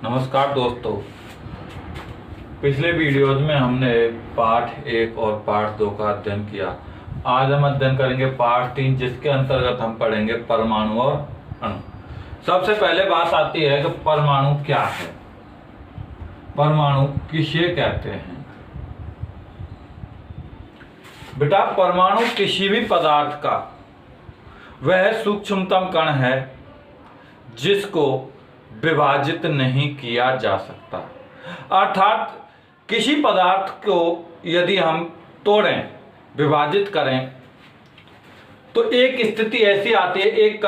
नमस्कार दोस्तों। पिछले वीडियोज में हमने पाठ 1 और पाठ 2 का अध्ययन किया। आज हम अध्ययन करेंगे पाठ 3, जिसके अंतर्गत हम पढ़ेंगे परमाणु और अणु। सबसे पहले बात आती है कि परमाणु क्या है, परमाणु किसे कहते हैं। बेटा, परमाणु किसी भी पदार्थ का वह सूक्ष्मतम कण है जिसको विभाजित नहीं किया जा सकता। अर्थात किसी पदार्थ को यदि हम तोड़ें, विभाजित करें, तो एक स्थिति ऐसी आती है, एक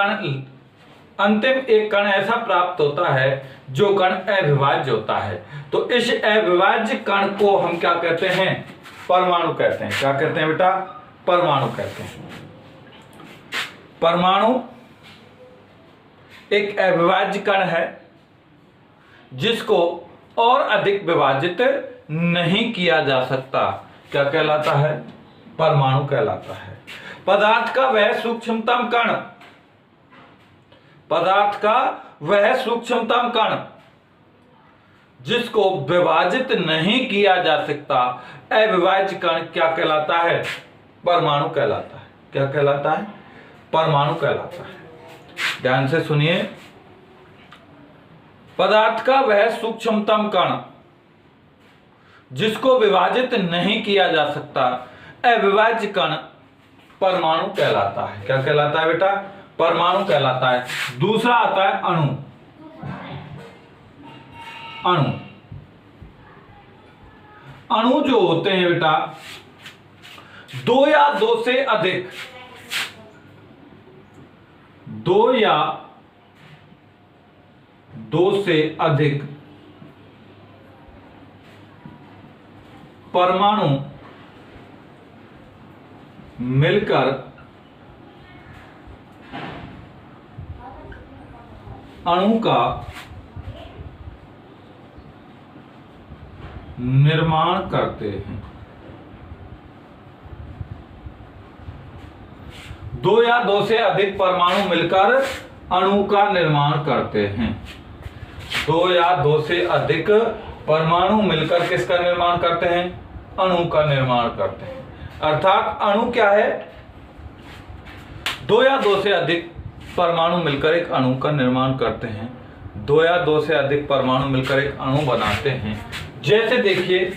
कण ऐसा प्राप्त होता है जो कण अविभाज्य होता है। तो इस अविभाज्य कण को हम क्या कहते हैं? परमाणु कहते हैं। क्या कहते हैं बेटा? परमाणु कहते हैं। परमाणु एक अविभाज्य कण है जिसको और अधिक विभाजित नहीं किया जा सकता। क्या कहलाता है? परमाणु कहलाता है। पदार्थ का वह सूक्ष्मतम कण, पदार्थ का वह सूक्ष्मतम कण जिसको विभाजित नहीं किया जा सकता, अविभाज्य कण क्या कहलाता है? परमाणु कहलाता है। क्या कहलाता है? परमाणु कहलाता है। ध्यान से सुनिए। पदार्थ का वह सूक्ष्मतम कण जिसको विभाजित नहीं किया जा सकता, अविभाज्य कण परमाणु कहलाता है। क्या कहलाता है बेटा? परमाणु कहलाता है। दूसरा आता है अणु। अणु अणु जो होते हैं बेटा, दो या दो से अधिक, दो या दो से अधिक परमाणु मिलकर अणु का निर्माण करते हैं। दो या दो से अधिक परमाणु मिलकर अणु का निर्माण करते हैं। दो या दो से अधिक परमाणु मिलकर किसका निर्माण करते हैं? अणु का निर्माण करते हैं। अर्थात अणु क्या है? दो या दो से अधिक परमाणु मिलकर एक अणु का निर्माण करते हैं। दो या दो से अधिक परमाणु मिलकर एक अणु बनाते हैं। जैसे देखिए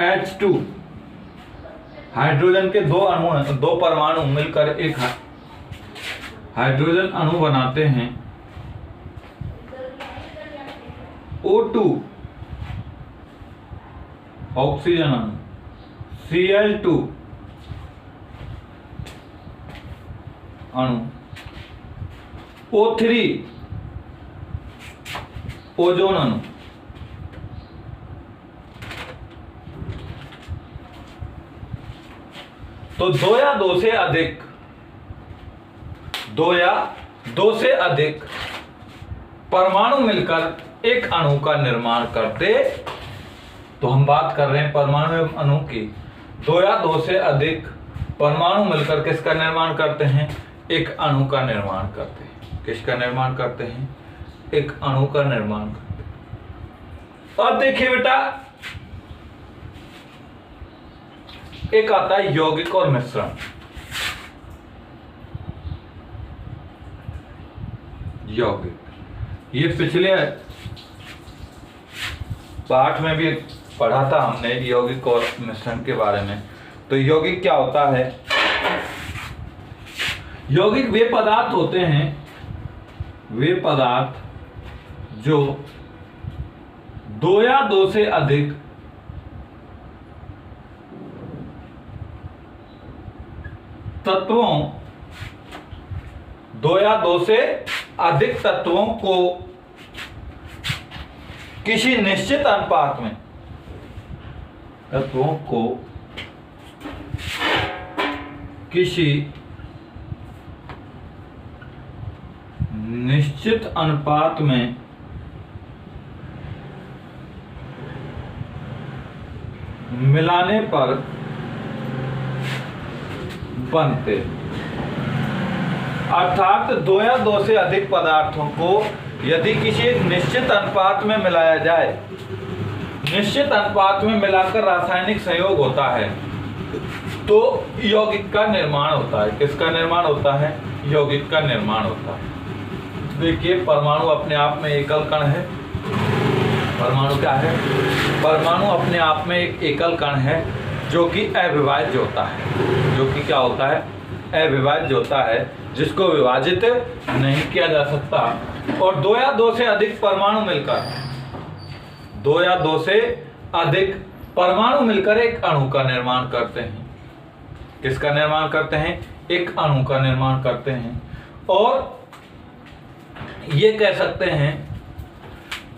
H2, हाइड्रोजन के दो अणु हैं, दो परमाणु मिलकर एक हाइड्रोजन अणु बनाते हैं। O2, ऑक्सीजन अणु। Cl2 अणु। O3 ओजोन अणु। तो दो या दो से अधिक, दो या दो से अधिक परमाणु मिलकर एक अणु का निर्माण करते। तो हम बात कर रहे हैं परमाणु एवं अणु की। दो या दो से अधिक परमाणु मिलकर किसका निर्माण करते हैं? एक अणु का निर्माण करते हैं। किसका निर्माण करते हैं? एक अणु का निर्माण करते हैं। अब देखिए बेटा, एक आता है यौगिक और मिश्रण। यौगिक, ये पिछले पाठ में भी पढ़ा था हमने यौगिक और मिश्रण के बारे में। तो यौगिक क्या होता है? यौगिक वे पदार्थ होते हैं, वे पदार्थ जो दो या दो से अधिक तत्वों, दो या दो से अधिक तत्वों को किसी निश्चित अनुपात में, तत्वों को किसी निश्चित अनुपात में मिलाने पर बनते। अर्थात दो या दो से अधिक पदार्थों को यदि किसी एक निश्चित अनुपात में मिलाया जाए, निश्चित अनुपात में मिलाकर रासायनिक संयोग होता है तो यौगिक का निर्माण होता है। किसका निर्माण होता है? यौगिक का निर्माण होता है। देखिए, परमाणु अपने आप में एकल कण है। परमाणु क्या है? परमाणु अपने आप में एक एकल कण है जो कि अविभाज्य होता है। जो कि क्या होता है? अविभाज्य होता है, जिसको विभाजित नहीं किया जा सकता। और दो या दो से अधिक परमाणु मिलकर, दो या दो से अधिक परमाणु मिलकर एक अणु का निर्माण करते हैं। किसका निर्माण करते हैं? एक अणु का निर्माण करते हैं। और ये कह सकते हैं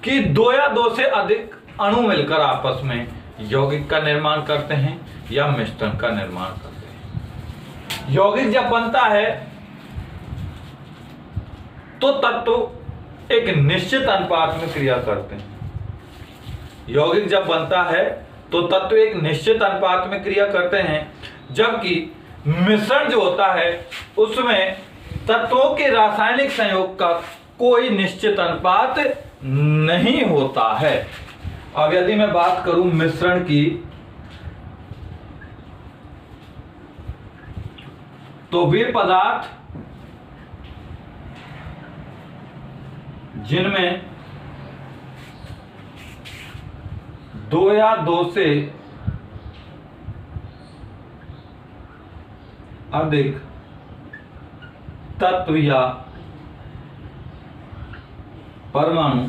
कि दो या दो से अधिक अणु मिलकर आपस में यौगिक का निर्माण करते हैं या मिश्रण का निर्माण करते हैं। यौगिक जब बनता है तो तत्व एक निश्चित अनुपात में क्रिया करते हैं। यौगिक जब बनता है तो तत्व एक निश्चित अनुपात में क्रिया करते हैं, जबकि मिश्रण जो होता है उसमें तत्वों के रासायनिक संयोग का कोई निश्चित अनुपात नहीं होता है। अब यदि मैं बात करूं मिश्रण की, तो वे पदार्थ जिनमें दो या दो से अधिक तत्व या परमाणु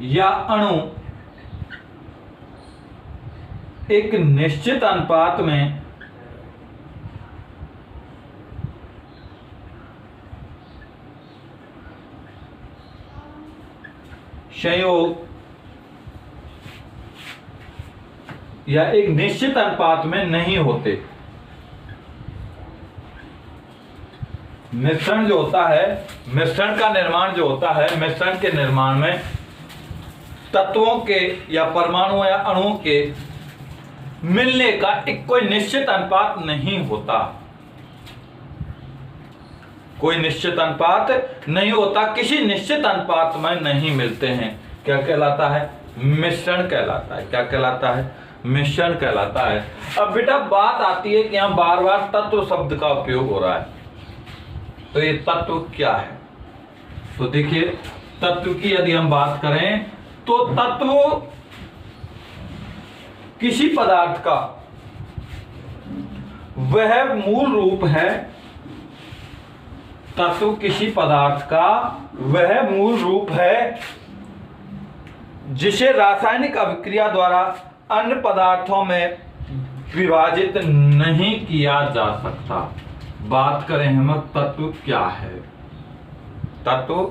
या अणु एक निश्चित अनुपात में संयोग या एक निश्चित अनुपात में नहीं होते। मिश्रण जो होता है, मिश्रण का निर्माण जो होता है, मिश्रण के निर्माण में तत्वों के या परमाणु या अणुओं के मिलने का एक कोई निश्चित अनुपात नहीं होता। कोई निश्चित अनुपात नहीं होता, किसी निश्चित अनुपात में नहीं मिलते हैं। क्या कहलाता है? मिश्रण कहलाता है। क्या कहलाता है? मिश्रण कहलाता है। अब बेटा बात आती है कि यहां बार बार तत्व शब्द का उपयोग हो रहा है, तो ये तत्व क्या है? तो देखिए, तत्व की यदि हम बात करें तो तत्व किसी पदार्थ का वह मूल रूप है। तत्व किसी पदार्थ का वह मूल रूप है जिसे रासायनिक अभिक्रिया द्वारा अन्य पदार्थों में विभाजित नहीं किया जा सकता। बात करें हम, तत्व क्या है? तत्व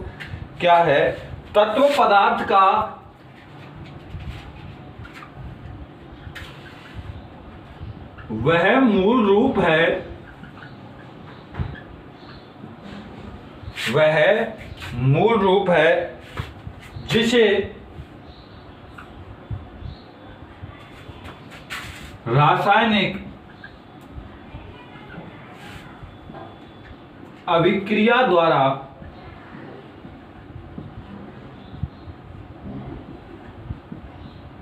क्या है? तत्व पदार्थ का वह मूल रूप है, वह मूल रूप है जिसे रासायनिक अभिक्रिया द्वारा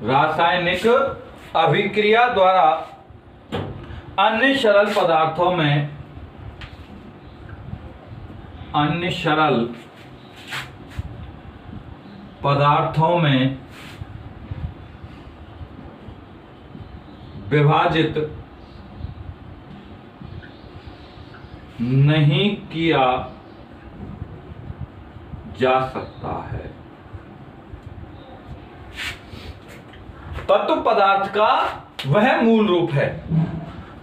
रासायनिक अभिक्रिया द्वारा अन्य सरल पदार्थों में, अन्य सरल पदार्थों में विभाजित नहीं किया जा सकता है। तत्व पदार्थ का वह मूल रूप है,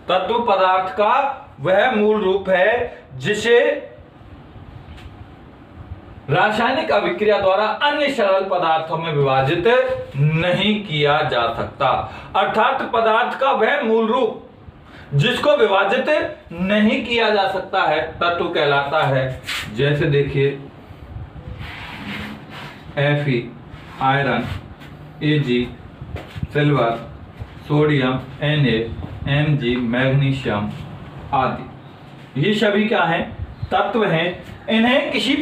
तत्व पदार्थ का वह मूल रूप है जिसे रासायनिक अभिक्रिया द्वारा अन्य सरल पदार्थों में विभाजित नहीं किया जा सकता। अर्थात पदार्थ का वह मूल रूप जिसको विभाजित नहीं किया जा सकता है तत्व कहलाता है। जैसे देखिए, Fe iron, Ag silver, sodium Na, Mg magnesium आदि, ये सभी क्या हैं? तत्व हैं, इन्हें किसी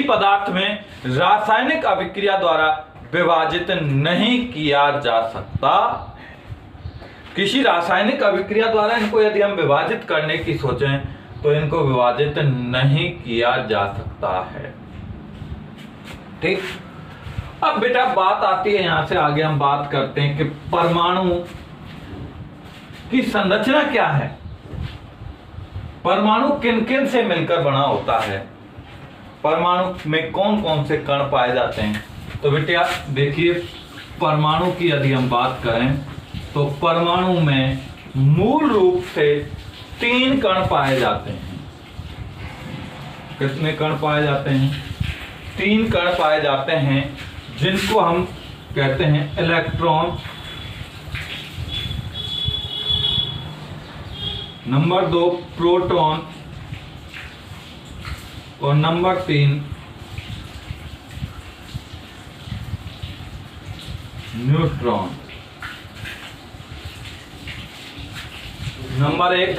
पदार्थ में रासायनिक अभिक्रिया द्वारा विभाजित नहीं किया जा सकता। किसी रासायनिक अभिक्रिया द्वारा इनको यदि हम विभाजित करने की सोचें तो इनको विभाजित नहीं किया जा सकता है। ठीक, अब बेटा बात आती है, यहां से आगे हम बात करते हैं कि परमाणु की संरचना क्या है, परमाणु किन किन से मिलकर बना होता है, परमाणु में कौन कौन से कण पाए जाते हैं। तो बेटा देखिए, परमाणु की यदि हम बात करें तो परमाणु में मूल रूप से 3 कण पाए जाते हैं। कितने कण पाए जाते हैं? 3 कण पाए जाते हैं, जिनको हम कहते हैं इलेक्ट्रॉन, नंबर 2 प्रोटॉन और number 3 neutron. Number 1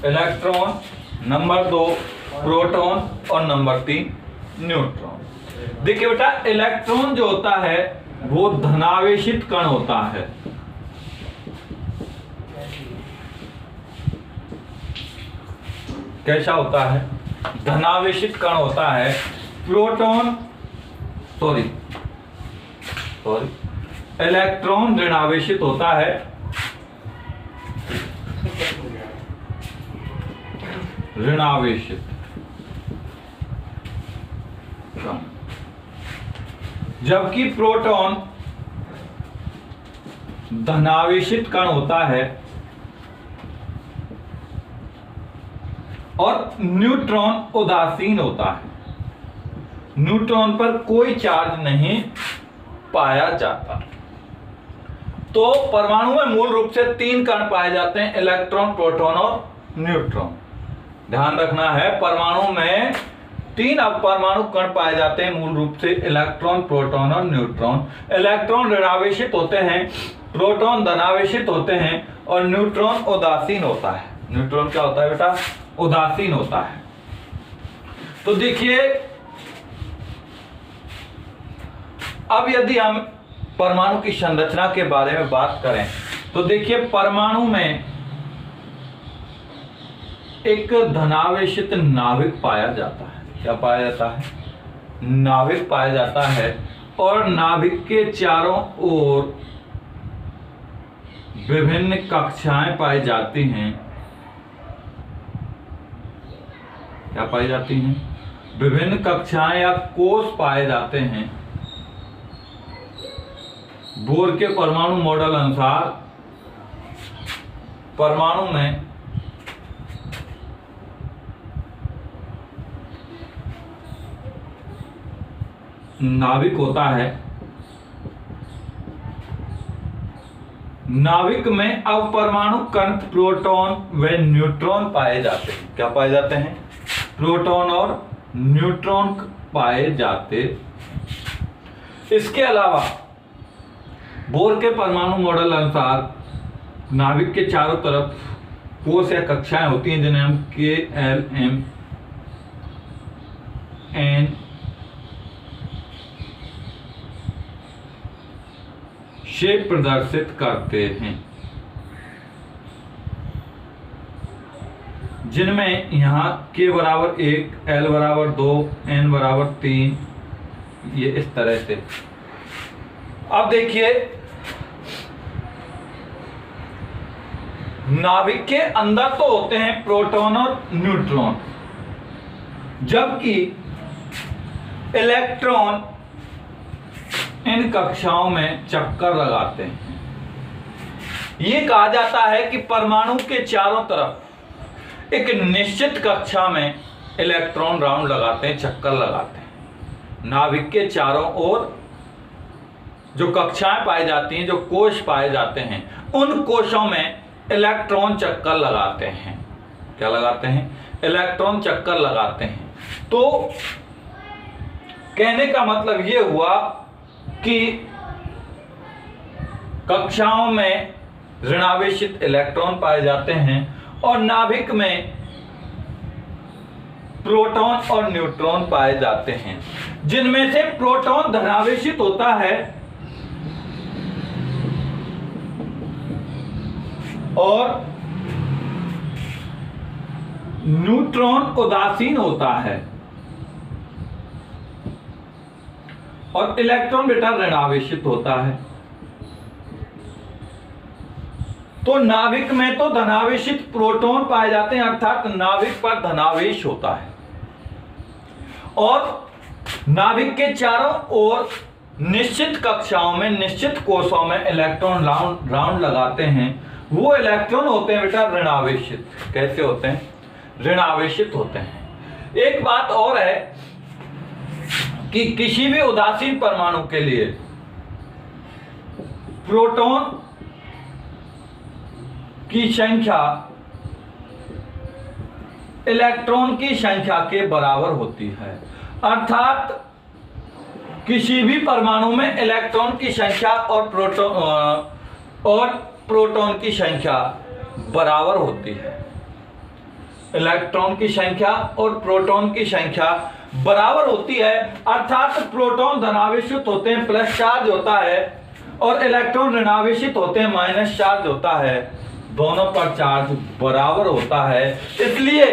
electron, number 2 proton और नंबर 3 न्यूट्रॉन। देखिए बेटा, इलेक्ट्रॉन जो होता है वो धनावेशित कण होता है। कैसा होता है? धनावेशित कण होता है। प्रोटॉन इलेक्ट्रॉन ऋणावेशित होता है। ऋणावेशित, जबकि प्रोटॉन धनावेशित कण होता है और न्यूट्रॉन उदासीन होता है। न्यूट्रॉन पर कोई चार्ज नहीं पाया जाता। तो परमाणु में मूल रूप से 3 कण पाए जाते हैं, इलेक्ट्रॉन, प्रोटॉन और न्यूट्रॉन। ध्यान रखना है, परमाणु में 3 अपरमाणु कण पाए जाते हैं, मूल रूप से इलेक्ट्रॉन, प्रोटॉन और न्यूट्रॉन। इलेक्ट्रॉन ऋणावेशित होते हैं, प्रोटॉन धनावेशित होते हैं और न्यूट्रॉन उदासीन होता है। न्यूट्रॉन क्या होता है बेटा? उदासीन होता है। तो देखिए, अब यदि हम परमाणु की संरचना के बारे में बात करें तो देखिए, परमाणु में एक धनावेशित नाभिक पाया जाता है। क्या पाया जाता है? नाभिक पाया जाता है और नाभिक के चारों ओर विभिन्न कक्षाएं पाई जाती हैं। क्या पाई जाती हैं? विभिन्न कक्षाएं या कोष पाए जाते हैं। बोर के परमाणु मॉडल अनुसार परमाणु में नाभिक होता है। नाभिक में अपरमाणु कण प्रोटॉन व न्यूट्रॉन पाए जाते हैं। क्या पाए जाते हैं? प्रोटॉन और न्यूट्रॉन पाए जाते। इसके अलावा बोर के परमाणु मॉडल अनुसार नाभिक के चारों तरफ कोष या कक्षाएं होती हैं, जिन्हें हम KLM N से प्रदर्शित करते हैं, जिनमें यहाँ K बराबर 1, L बराबर 2, N बराबर 3, ये इस तरह से। अब देखिए, नाभिक के अंदर तो होते हैं प्रोटॉन और न्यूट्रॉन, जबकि इलेक्ट्रॉन इन कक्षाओं में चक्कर लगाते हैं। ये कहा जाता है कि परमाणु के चारों तरफ एक निश्चित कक्षा में इलेक्ट्रॉन राउंड लगाते हैं, चक्कर लगाते हैं। नाभिक के चारों ओर जो कक्षाएं पाई जाती हैं, जो कोष पाए जाते हैं, उन कोषों में इलेक्ट्रॉन चक्कर लगाते हैं। क्या लगाते हैं? इलेक्ट्रॉन चक्कर लगाते हैं। तो कहने का मतलब यह हुआ कि कक्षाओं में ऋणावेशित इलेक्ट्रॉन पाए जाते हैं और नाभिक में प्रोटॉन और न्यूट्रॉन पाए जाते हैं, जिनमें से प्रोटॉन धनावेशित होता है और न्यूट्रॉन उदासीन होता है और इलेक्ट्रॉन बेटा ऋणावेशित होता है। तो नाभिक में तो धनावेशित प्रोटॉन पाए जाते हैं, अर्थात नाभिक पर धनावेश होता है और नाभिक के चारों ओर निश्चित कक्षाओं में, निश्चित कोशों में इलेक्ट्रॉन राउंड लगाते हैं। वो इलेक्ट्रॉन होते हैं बेटा ऋणावेशित। कैसे होते हैं? ऋणावेशित होते हैं। एक बात और है कि किसी भी उदासीन परमाणु के लिए प्रोटॉन की संख्या इलेक्ट्रॉन की संख्या के बराबर होती है, अर्थात किसी भी परमाणु में इलेक्ट्रॉन की संख्या और प्रोटॉन की संख्या बराबर होती है। इलेक्ट्रॉन की संख्या और प्रोटॉन की संख्या बराबर होती है, अर्थात प्रोटॉन धनावेशित होते हैं, प्लस चार्ज होता है, और इलेक्ट्रॉन ऋणावेशित होते हैं, माइनस चार्ज होता है। दोनों पर चार्ज बराबर होता है, इसलिए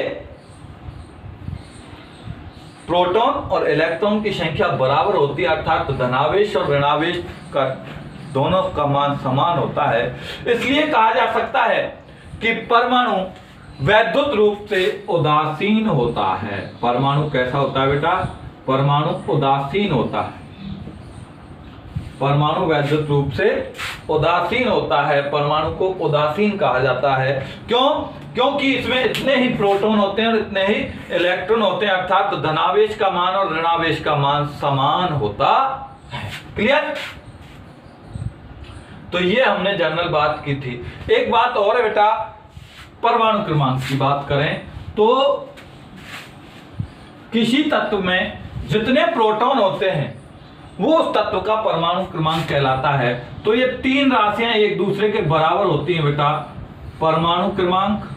प्रोटॉन और इलेक्ट्रॉन की संख्या बराबर होती है, अर्थात धनावेश और ऋणावेश का दोनों का मान समान होता है। इसलिए कहा जा सकता है कि परमाणु वैद्युत रूप से उदासीन होता है। परमाणु कैसा होता है बेटा? परमाणु उदासीन होता है। परमाणु वैद्युत रूप से उदासीन होता है। परमाणु को उदासीन कहा जाता है। क्यों? क्योंकि इसमें इतने ही प्रोटॉन होते हैं और इतने ही इलेक्ट्रॉन होते हैं, अर्थात धनावेश का मान और ऋणावेश का मान समान होता है। क्लियर? तो ये हमने जनरल बात की थी। एक बात और है बेटा, परमाणु क्रमांक की बात करें तो किसी तत्व में जितने प्रोटॉन होते हैं वो उस तत्व का परमाणु क्रमांक कहलाता है। तो ये तीन राशियां एक दूसरे के बराबर होती हैं बेटा। परमाणु क्रमांक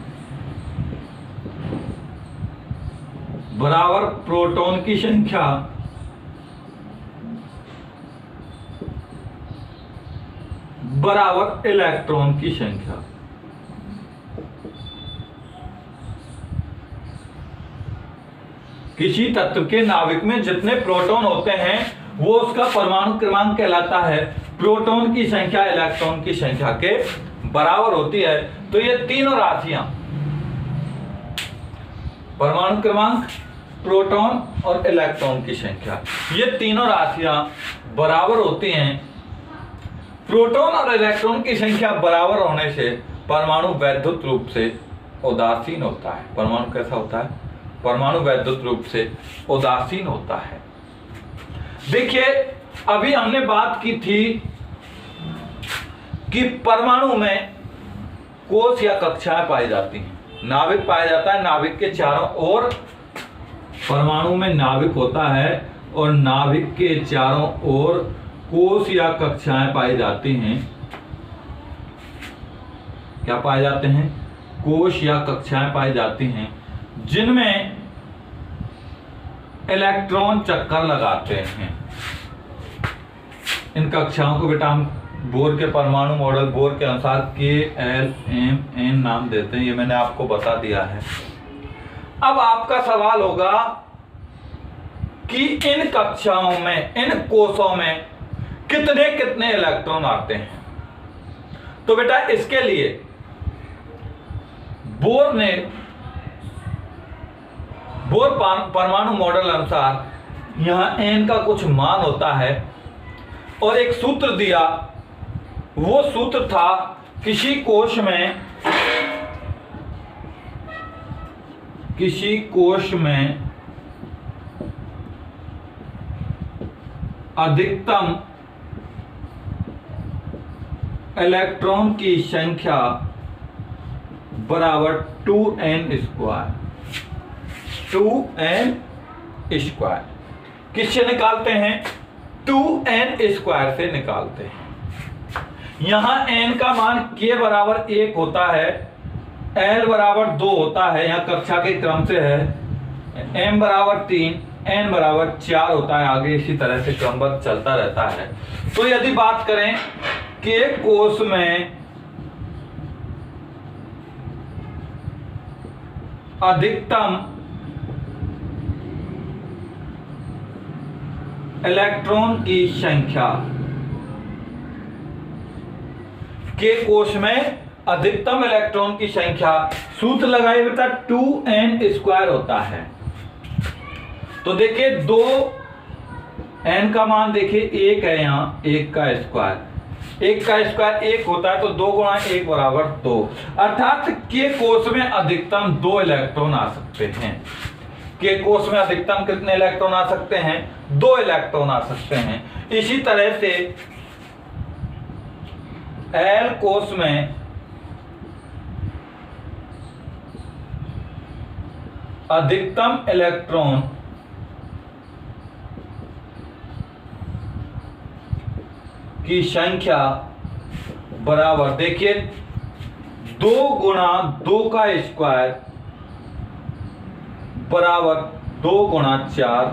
बराबर प्रोटॉन की संख्या बराबर इलेक्ट्रॉन की संख्या। किसी तत्व के नाभिक में जितने प्रोटॉन होते हैं वो उसका परमाणु क्रमांक कहलाता है। प्रोटॉन की संख्या इलेक्ट्रॉन की संख्या के बराबर होती है। तो ये तीनों राशियां, परमाणु क्रमांक, प्रोटॉन और इलेक्ट्रॉन की संख्या, ये तीनों राशियां बराबर होती हैं। प्रोटॉन और इलेक्ट्रॉन की संख्या बराबर होने से परमाणु वैद्युत रूप से उदासीन होता है। परमाणु कैसा होता है? परमाणु वैद्युत रूप से उदासीन होता है। देखिए, अभी हमने बात की थी कि परमाणु में कोश या कक्षाएं पाई जाती हैं। नाभिक पाया जाता है, नाभिक के चारों ओर परमाणु में नाभिक होता है और नाभिक के चारों ओर कोश या कक्षाएं पाई जाती हैं। क्या पाए जाते हैं? कोश या कक्षाएं पाई जाती हैं, जिनमें इलेक्ट्रॉन चक्कर लगाते हैं। इन कक्षाओं को बेटा हम बोर के परमाणु मॉडल बोर के अनुसार KLMN नाम देते हैं। ये मैंने आपको बता दिया है। अब आपका सवाल होगा कि इन कक्षाओं में, इन कोशों में कितने कितने इलेक्ट्रॉन आते हैं। तो बेटा इसके लिए बोर परमाणु मॉडल अनुसार यहां n का कुछ मान होता है और एक सूत्र दिया। वो सूत्र था किसी कोश में अधिकतम इलेक्ट्रॉन की संख्या बराबर 2n स्क्वायर। 2n स्क्वायर किससे निकालते हैं? 2n स्क्वायर से निकालते हैं। यहां n का मान k बराबर 1 होता है, l बराबर 2 होता है, यहां कक्षा के क्रम से है, m बराबर 3, n बराबर 4 होता है। आगे इसी तरह से क्रमबद्ध चलता रहता है। तो यदि बात करें कि एक कोष में अधिकतम इलेक्ट्रॉन की संख्या, के कोष में अधिकतम इलेक्ट्रॉन की संख्या, सूत्र लगाए बेटा 2n² होता है। तो देखिए 2n का मान देखिए 1 है, यहाँ 1 का स्क्वायर, 1 का स्क्वायर 1 होता है, तो 2 गुणा 1 बराबर 2, अर्थात के कोष में अधिकतम 2 इलेक्ट्रॉन आ सकते हैं। के कोष में अधिकतम कितने इलेक्ट्रॉन आ सकते हैं? 2 इलेक्ट्रॉन आ सकते हैं। इसी तरह से L कोष में अधिकतम इलेक्ट्रॉन की संख्या बराबर, देखिए 2 गुणा 2 का स्क्वायर बराबर 2 गुणा 4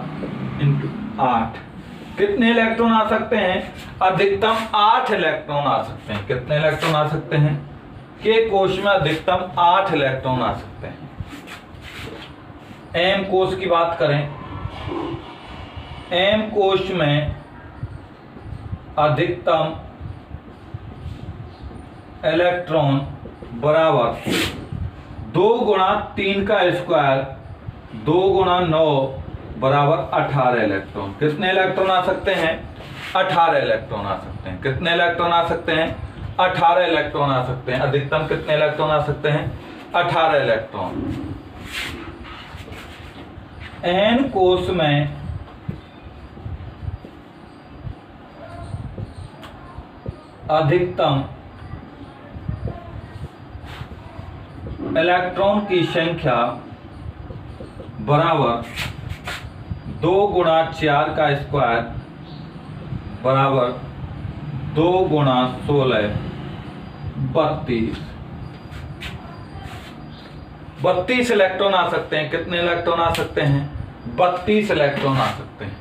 इंटू 8। कितने इलेक्ट्रॉन आ सकते हैं? अधिकतम 8 इलेक्ट्रॉन आ सकते हैं। कितने इलेक्ट्रॉन आ सकते हैं? के कोष में अधिकतम 8 इलेक्ट्रॉन आ सकते हैं। एम कोष की बात करें, एम कोष में अधिकतम इलेक्ट्रॉन बराबर 2 गुणा 3 का स्क्वायर 2 गुणा 9 बराबर 18 इलेक्ट्रॉन। कितने इलेक्ट्रॉन आ सकते हैं? 18 इलेक्ट्रॉन आ सकते हैं। कितने इलेक्ट्रॉन आ सकते हैं? 18 इलेक्ट्रॉन आ सकते हैं। अधिकतम कितने इलेक्ट्रॉन आ सकते हैं? 18 इलेक्ट्रॉन। एन कोष में अधिकतम इलेक्ट्रॉन की संख्या बराबर 2 गुणा 4 का स्क्वायर बराबर 2 गुणा 16 32 इलेक्ट्रॉन आ सकते हैं। कितने इलेक्ट्रॉन आ सकते हैं? 32 इलेक्ट्रॉन आ सकते हैं।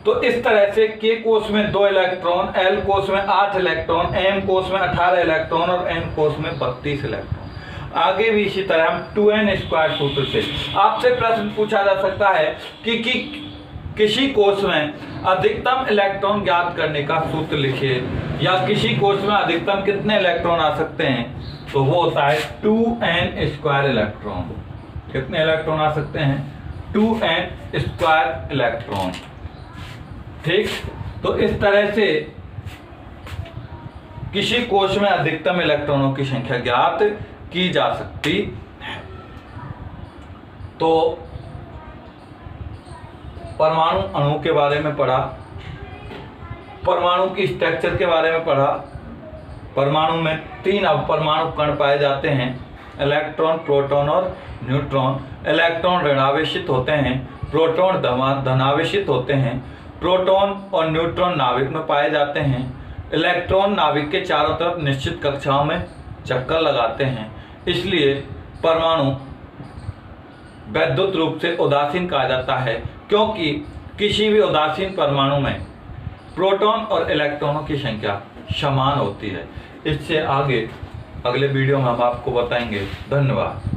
तो इस तरह से के कोष में 2 इलेक्ट्रॉन, एल कोष में 8 इलेक्ट्रॉन, एम कोष में 18 इलेक्ट्रॉन और एन कोष में 32 इलेक्ट्रॉन। आगे भी इसी तरह हम 2n² सूत्र से आपसे प्रश्न पूछा जा सकता है कि किसी कोष में अधिकतम इलेक्ट्रॉन ज्ञात करने का सूत्र लिखिए, या किसी कोष में अधिकतम कितने इलेक्ट्रॉन आ सकते हैं, तो वो होता है 2n² इलेक्ट्रॉन। कितने इलेक्ट्रॉन आ सकते हैं? 2n² electron. ठीक, तो इस तरह से किसी कोष में अधिकतम इलेक्ट्रॉनों की संख्या ज्ञात की जा सकती है। तो परमाणु अणु के बारे में पढ़ा, परमाणु की स्ट्रक्चर के बारे में पढ़ा। परमाणु में 3 अपरमाणु कण पाए जाते हैं, इलेक्ट्रॉन, प्रोटॉन और न्यूट्रॉन। इलेक्ट्रॉन ऋणावेशित होते हैं, प्रोटॉन धनावेशित होते हैं। प्रोटॉन और न्यूट्रॉन नाभिक में पाए जाते हैं। इलेक्ट्रॉन नाभिक के चारों तरफ निश्चित कक्षाओं में चक्कर लगाते हैं। इसलिए परमाणु वैद्युत रूप से उदासीन कहा जाता है, क्योंकि किसी भी उदासीन परमाणु में प्रोटॉन और इलेक्ट्रॉनों की संख्या समान होती है। इससे आगे अगले वीडियो में हम आपको बताएंगे। धन्यवाद।